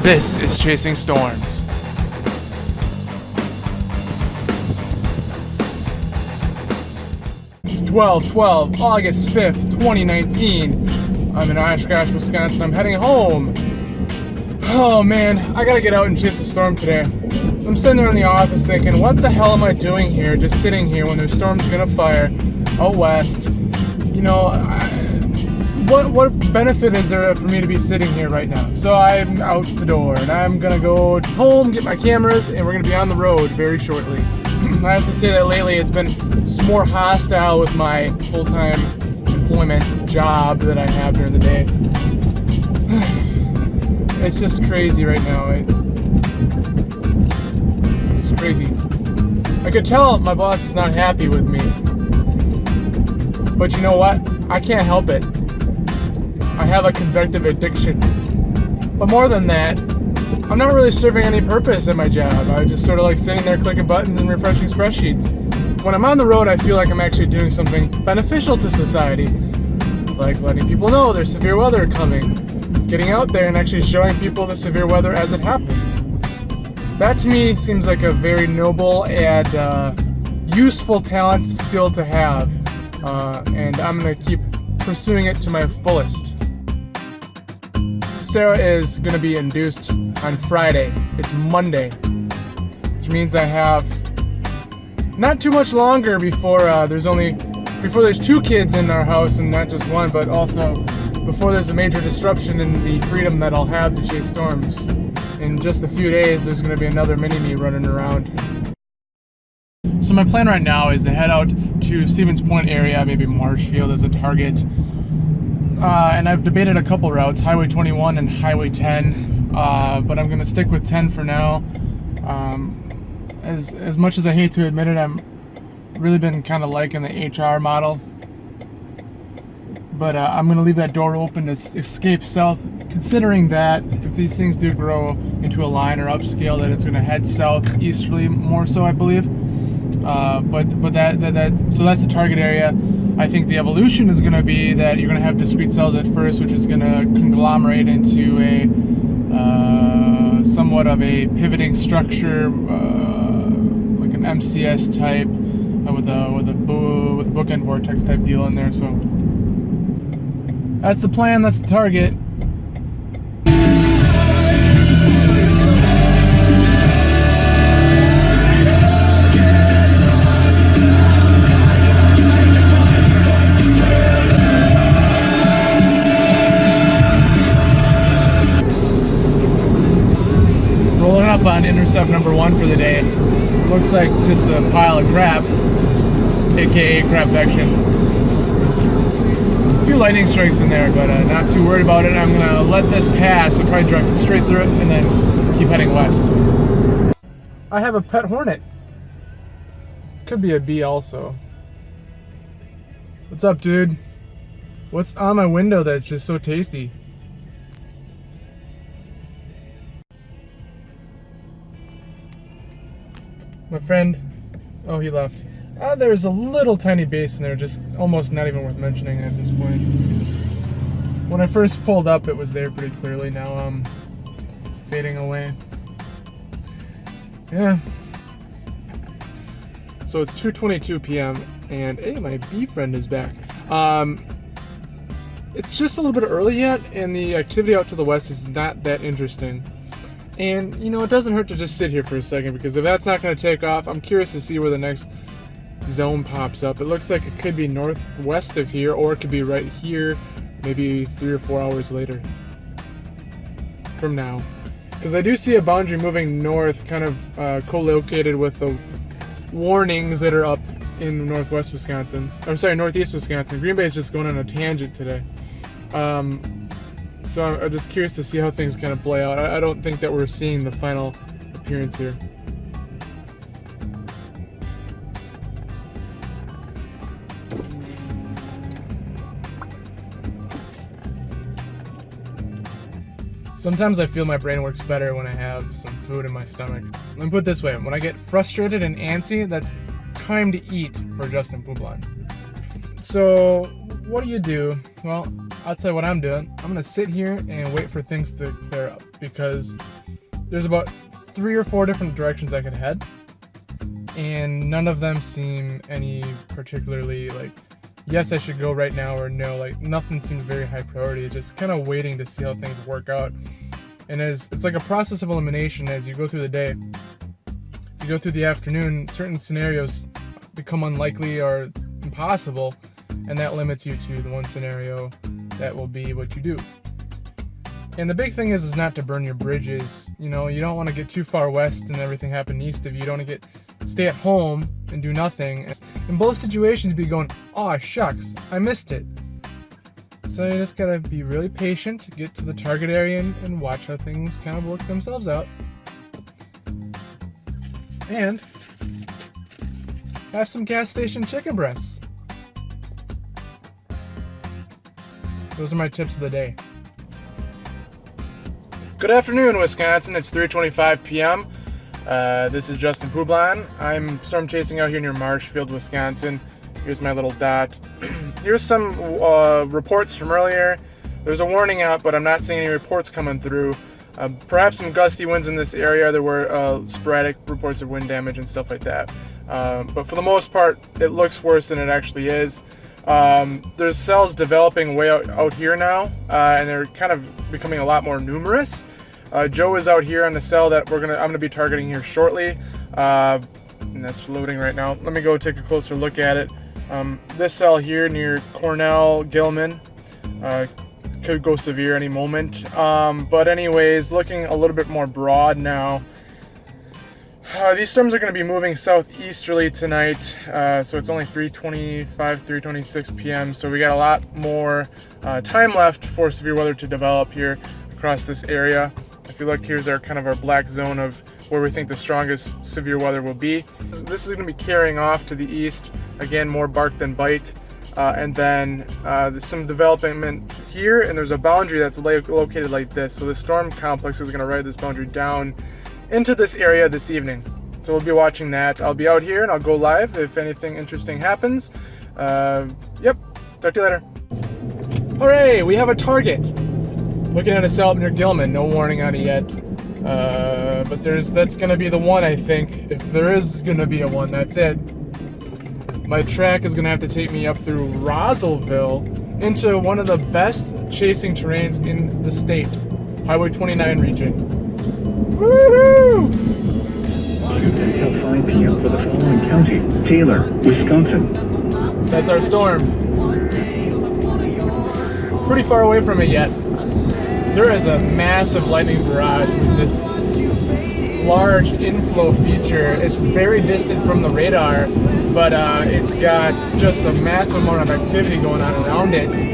This is Chasing Storms. It's 12/12, August 5th, 2019. I'm in Oshkosh, Wisconsin. I'm heading home. Oh man, I gotta get out and chase a storm today. I'm sitting there in the office thinking, what the hell am I doing here, just sitting here when there's storms gonna fire out west? You know, what benefit is there for me to be sitting here right now? So I'm out the door and I'm gonna go home, get my cameras, and we're gonna be on the road very shortly. I have to say that lately it's been just more hostile with my full-time employment job that I have during the day. It's just crazy right now. It's crazy. I could tell my boss is not happy with me. But you know what? I can't help it. I have a convective addiction. But more than that, I'm not really serving any purpose at my job. I'm just sort of like sitting there clicking buttons and refreshing spreadsheets. When I'm on the road, I feel like I'm actually doing something beneficial to society. Like letting people know there's severe weather coming. Getting out there and actually showing people the severe weather as it happens. That to me seems like a very noble and useful talent skill to have. And I'm going to keep pursuing it to my fullest. Sarah is going to be induced on Friday. It's Monday, which means I have not too much longer before there's two kids in our house, and not just one, but also before there's a major disruption in the freedom that I'll have to chase storms. In just a few days, there's going to be another mini-me running around. So my plan right now is to head out to Stevens Point area, maybe Marshfield as a target. And I've debated a couple routes, Highway 21 and Highway 10, but I'm going to stick with 10 for now. As much as I hate to admit it, I'm really been kind of liking the HR model. But I'm going to leave that door open to escape south, considering that if these things do grow into a line or upscale, that it's going to head southeasterly more so, I believe. But so that's the target area. I think the evolution is going to be that you're going to have discrete cells at first, which is going to conglomerate into a somewhat of a pivoting structure, like an MCS type, with a bookend vortex type deal in there. So that's the plan. That's the target. Rolling up on intercept number 1 for the day. Looks like just a pile of crap, aka crapvection. A few lightning strikes in there, but not too worried about it. I'm gonna let this pass. I'll probably drive straight through it and then keep heading west. I have a pet hornet. Could be a bee also. What's up, dude? What's on my window that's just so tasty? My friend, oh, he left. There's a little tiny base in there, just almost not even worth mentioning at this point. When I first pulled up, it was there pretty clearly. Now I'm fading away. Yeah. So it's 2:22 p.m. and hey, my bee friend is back. It's just a little bit early yet, and the activity out to the west is not that interesting. And, you know, it doesn't hurt to just sit here for a second, because if that's not going to take off, I'm curious to see where the next zone pops up. It looks like it could be northwest of here, or it could be right here, maybe 3 or 4 hours later from now. Because I do see a boundary moving north, kind of co-located with the warnings that are up in northwest Wisconsin. I'm sorry, northeast Wisconsin. Green Bay is just going on a tangent today. So I'm just curious to see how things kind of play out. I don't think that we're seeing the final appearance here. Sometimes I feel my brain works better when I have some food in my stomach. Let me put it this way, when I get frustrated and antsy, that's time to eat for Justin Poublon. So what do? Well, I'll tell you what I'm doing. I'm gonna sit here and wait for things to clear up, because there's about 3 or 4 different directions I could head, and none of them seem any particularly like, yes, I should go right now, or no, like nothing seems very high priority. Just kind of waiting to see how things work out. And it's like a process of elimination as you go through the day. As you go through the afternoon, certain scenarios become unlikely or impossible, and that limits you to the one scenario that will be what you do. And the big thing is not to burn your bridges. You know, you don't want to get too far west and everything happen east of you. You don't want to stay at home and do nothing. In both situations, be going, oh shucks, I missed it. So you just gotta be really patient, get to the target area and watch how things kind of work themselves out. And have some gas station chicken breasts. Those are my tips of the day. Good afternoon, Wisconsin. It's 3:25 p.m. This is Justin Publon. I'm storm chasing out here near Marshfield, Wisconsin. Here's my little dot. Here's some reports from earlier. There's a warning out, but I'm not seeing any reports coming through. Perhaps some gusty winds in this area. There were sporadic reports of wind damage and stuff like that. But for the most part, it looks worse than it actually is. There's cells developing way out here now, and they're kind of becoming a lot more numerous. Joe is out here on the cell that I'm gonna be targeting here shortly, and that's loading right now. Let me go take a closer look at it. This cell here near Cornell Gilman could go severe any moment. But anyways, looking a little bit more broad now. These storms are going to be moving southeasterly tonight, so it's only 3:26 p.m. So we got a lot more time left for severe weather to develop here across this area. If you look, here's our black zone of where we think the strongest severe weather will be. This is going to be carrying off to the east. Again, more bark than bite. And then there's some development here, and there's a boundary that's located like this. So the storm complex is going to ride this boundary down into this area this evening. So we'll be watching that. I'll be out here and I'll go live if anything interesting happens. Yep, talk to you later. Hooray, we have a target. Looking at a cell up near Gilman, no warning on it yet. But that's gonna be the one, I think. If there is gonna be a one, that's it. My track is gonna have to take me up through Rosleville into one of the best chasing terrains in the state, Highway 29 region. Woohoo! Until 5 p.m. for the following county: Taylor, Wisconsin. That's our storm. Pretty far away from it yet. There is a massive lightning barrage with this large inflow feature. It's very distant from the radar, but it's got just a massive amount of activity going on around it.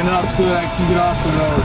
Up so that I can get off the road.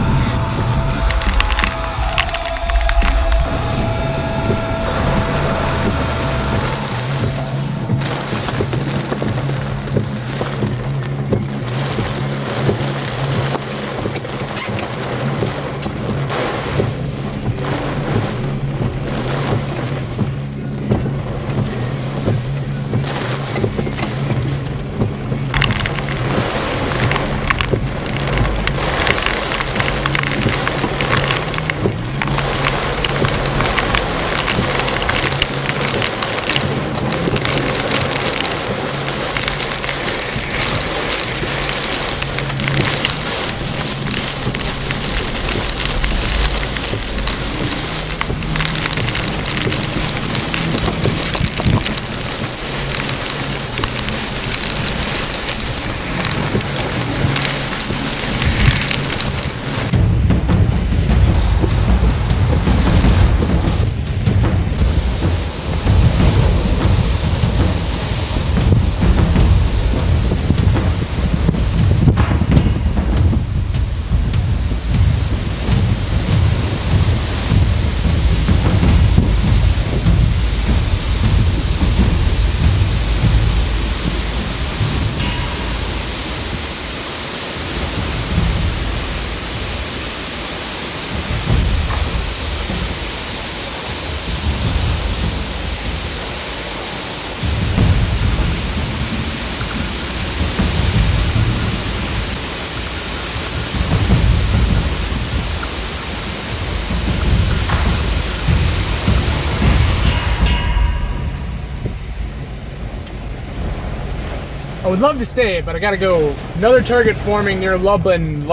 I would love to stay, but I gotta go. Another target forming near Lublin.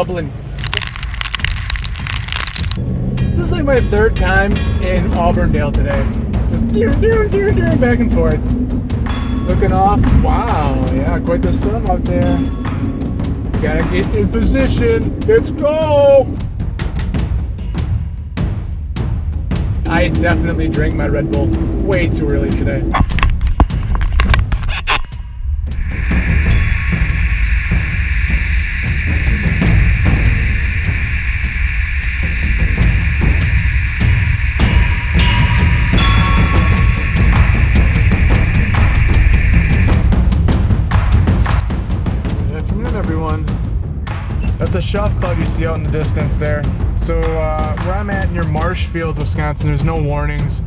This is like my third time in Auburndale today. Just back and forth. Looking off. Wow, yeah, quite the storm out there. Gotta get in position. Let's go! I definitely drank my Red Bull way too early today. That's a shelf cloud you see out in the distance there. So where I'm at near Marshfield, Wisconsin, there's no warnings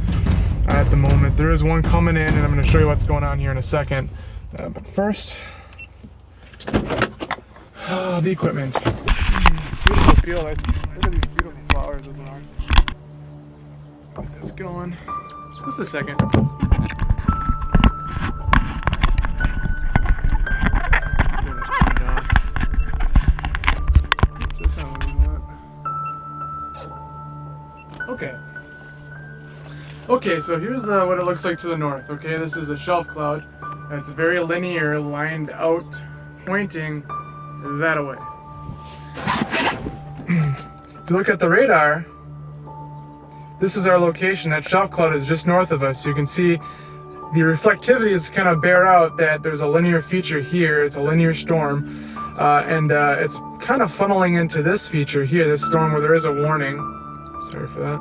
at the moment. There is one coming in, and I'm going to show you what's going on here in a second. But first, the equipment. Beautiful field. Look at these beautiful flowers. Get this going. Just a second. Okay, so here's what it looks like to the north. Okay, this is a shelf cloud. It's very linear, lined out, pointing that way. If you look at the radar, this is our location. That shelf cloud is just north of us. You can see the reflectivity is kind of bear out that there's a linear feature here. It's a linear storm, and it's kind of funneling into this feature here, this storm where there is a warning. Sorry for that.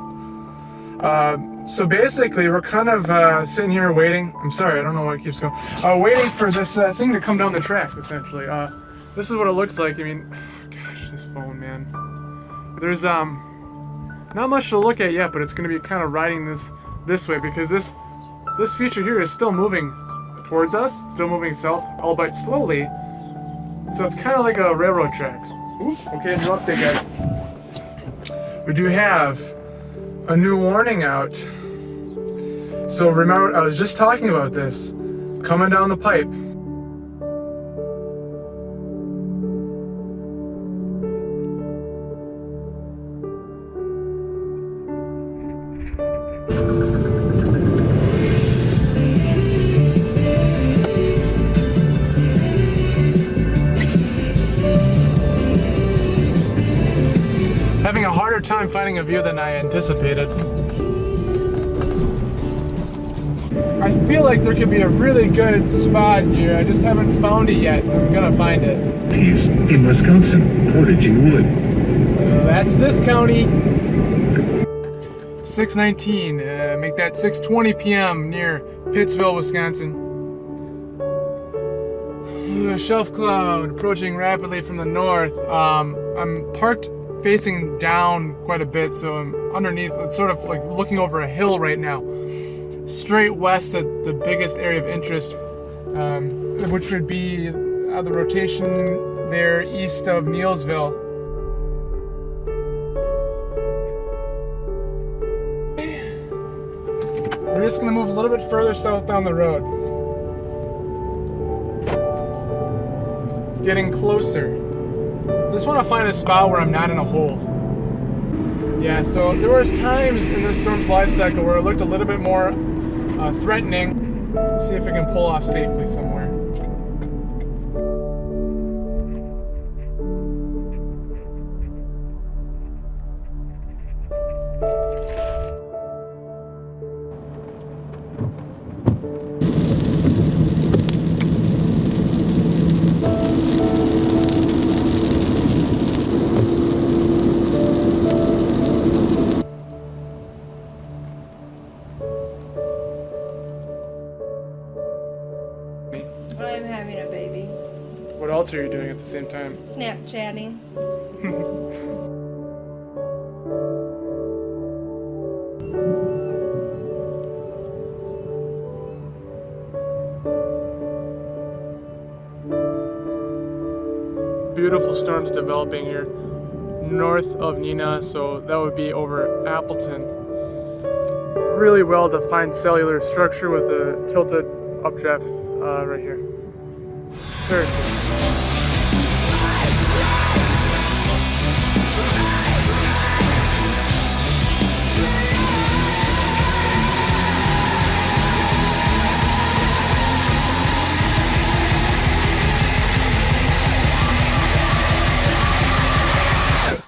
So basically, we're kind of sitting here waiting. I'm sorry, I don't know why it keeps going. Waiting for this thing to come down the tracks, essentially. This is what it looks like. I mean, oh gosh, this phone, man. There's not much to look at yet, but it's going to be kind of riding this way because this feature here is still moving towards us, still moving south, albeit slowly. So it's kind of like a railroad track. Ooh, okay, new update, guys. We do have a new warning out. So remember, I was just talking about this coming down the pipe. Having a harder time finding a view than I anticipated. I feel like there could be a really good spot here. I just haven't found it yet. I'm gonna find it. In Wisconsin, Portage Wood. That's this county. 6:19. Make that 6:20 p.m. near Pittsville, Wisconsin. Shelf cloud approaching rapidly from the north. I'm parked facing down quite a bit, so I'm underneath. It's sort of like looking over a hill right now. Straight west at the biggest area of interest, which would be the rotation there east of Neilsville. We're just going to move a little bit further south down the road. It's getting closer. I just want to find a spot where I'm not in a hole. Yeah, so there was times in this storm's life cycle where it looked a little bit more threatening. See if I can pull off safely somewhere. I'm having a baby. What else are you doing at the same time? Snapchatting. Beautiful storms developing here north of Neenah, so that would be over Appleton. Really well defined cellular structure with a tilted updraft right here. Perfect.